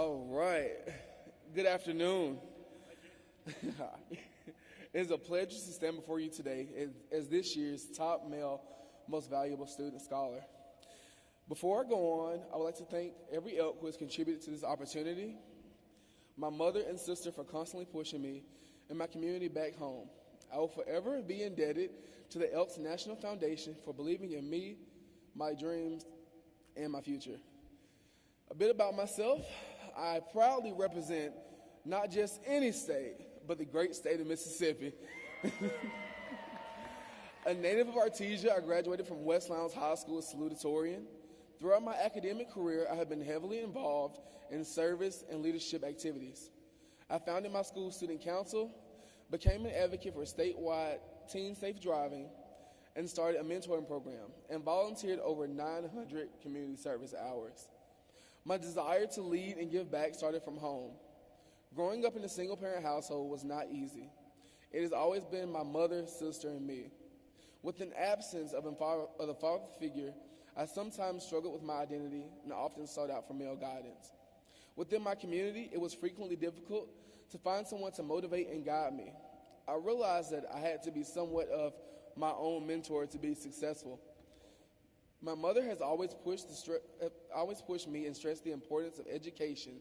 All right. Good afternoon. It's a pleasure to stand before you today as this year's top male most valuable student scholar. Before I go on, I would like to thank every elk who has contributed to this opportunity, my mother and sister for constantly pushing me, and my community back home. I will forever be indebted to the Elks National Foundation for believing in me, my dreams, and my future. A bit about myself. I proudly represent not just any state, but the great state of Mississippi. A native of Artesia, I graduated from West Lowndes High School as salutatorian. Throughout my academic career, I have been heavily involved in service and leadership activities. I founded my school student council, became an advocate for statewide teen safe driving, and started a mentoring program, and volunteered over 900 community service hours. My desire to lead and give back started from home. Growing up in a single-parent household was not easy. It has always been my mother, sister, and me. With an absence of a father figure, I sometimes struggled with my identity and often sought out for male guidance. Within my community, it was frequently difficult to find someone to motivate and guide me. I realized that I had to be somewhat of my own mentor to be successful. My mother has always pushed me and stressed the importance of education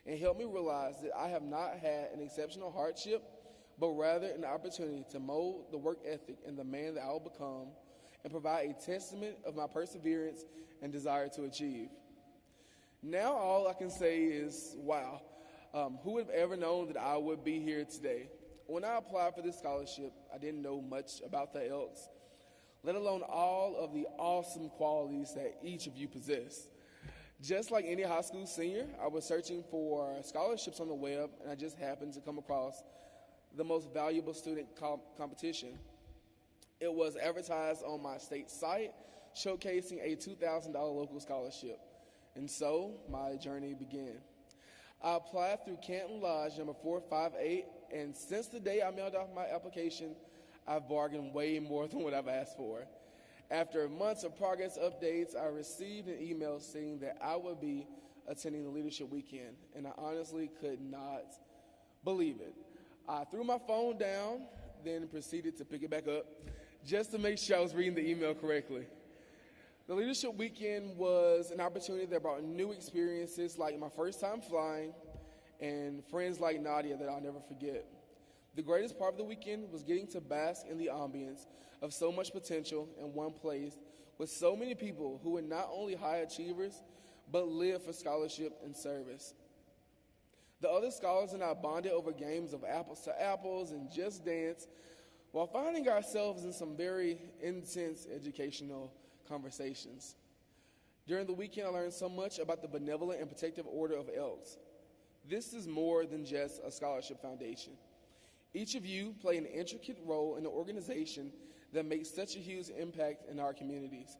and helped me realize that I have not had an exceptional hardship, but rather an opportunity to mold the work ethic and the man that I will become and provide a testament of my perseverance and desire to achieve. Now all I can say is, wow, who would have ever known that I would be here today? When I applied for this scholarship, I didn't know much about the Elks, let alone all of the awesome qualities that each of you possess. Just like any high school senior, I was searching for scholarships on the web, and I just happened to come across the most valuable student competition. It was advertised on my state site, showcasing a $2,000 local scholarship. And so my journey began. I applied through Canton Lodge number 458, and since the day I mailed off my application, I've bargained way more than what I've asked for. After months of progress updates, I received an email saying that I would be attending the Leadership Weekend, and I honestly could not believe it. I threw my phone down, then proceeded to pick it back up just to make sure I was reading the email correctly. The Leadership Weekend was an opportunity that brought new experiences like my first time flying and friends like Nadia that I'll never forget. The greatest part of the weekend was getting to bask in the ambience of so much potential in one place with so many people who were not only high achievers, but lived for scholarship and service. The other scholars and I bonded over games of apples to apples and just dance while finding ourselves in some very intense educational conversations. During the weekend, I learned so much about the benevolent and protective order of Elks. This is more than just a scholarship foundation. Each of you play an intricate role in an organization that makes such a huge impact in our communities.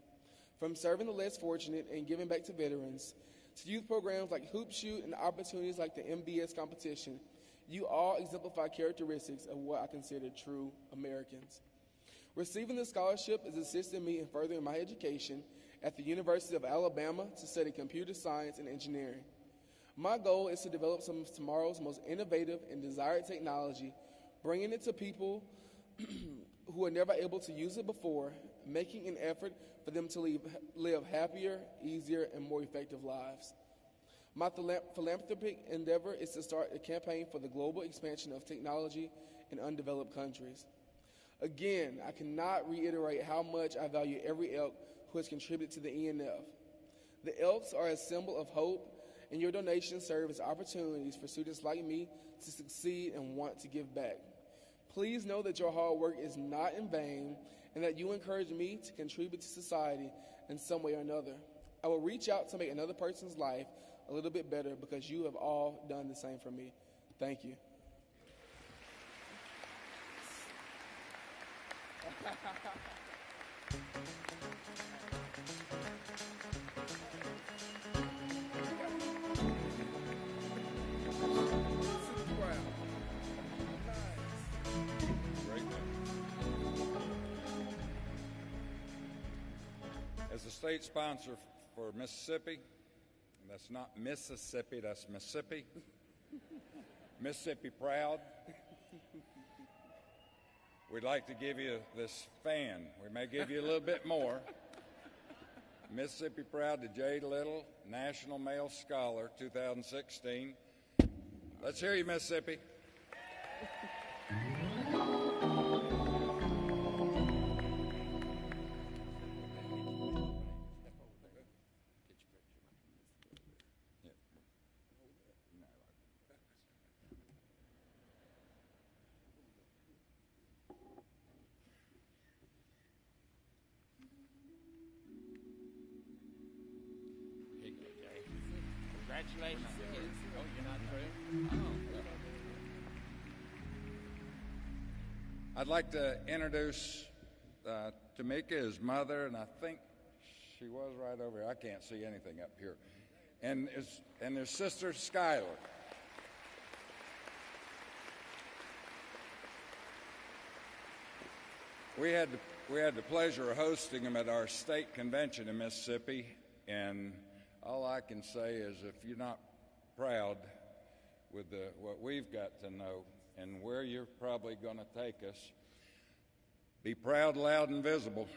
From serving the less fortunate and giving back to veterans, to youth programs like Hoop Shoot and opportunities like the MBS competition, you all exemplify characteristics of what I consider true Americans. Receiving this scholarship has assisted me in furthering my education at the University of Alabama to study computer science and engineering. My goal is to develop some of tomorrow's most innovative and desired technology, bringing it to people who were never able to use it before, making an effort for them to live happier, easier, and more effective lives. My philanthropic endeavor is to start a campaign for the global expansion of technology in undeveloped countries. Again, I cannot reiterate how much I value every elk who has contributed to the ENF. The Elks are a symbol of hope, and your donations serve as opportunities for students like me to succeed and want to give back. Please know that your hard work is not in vain and that you encourage me to contribute to society in some way or another. I will reach out to make another person's life a little bit better because you have all done the same for me. Thank you. As the state sponsor for Mississippi That's not Mississippi, that's Mississippi. Mississippi proud. We'd like to give you this fan. We may give you a little bit more. Mississippi proud to Jay Little, National Male Scholar 2016. Let's hear you, Mississippi. Congratulations. Oh, you're not through? I'd like to introduce Tamika, his mother, and I think she was right over here. I can't see anything up here. And his sister, Skylar. We had the pleasure of hosting them at our state convention in Mississippi, and all I can say is if you're not proud with what we've got to know and where you're probably going to take us, be proud, loud, and visible.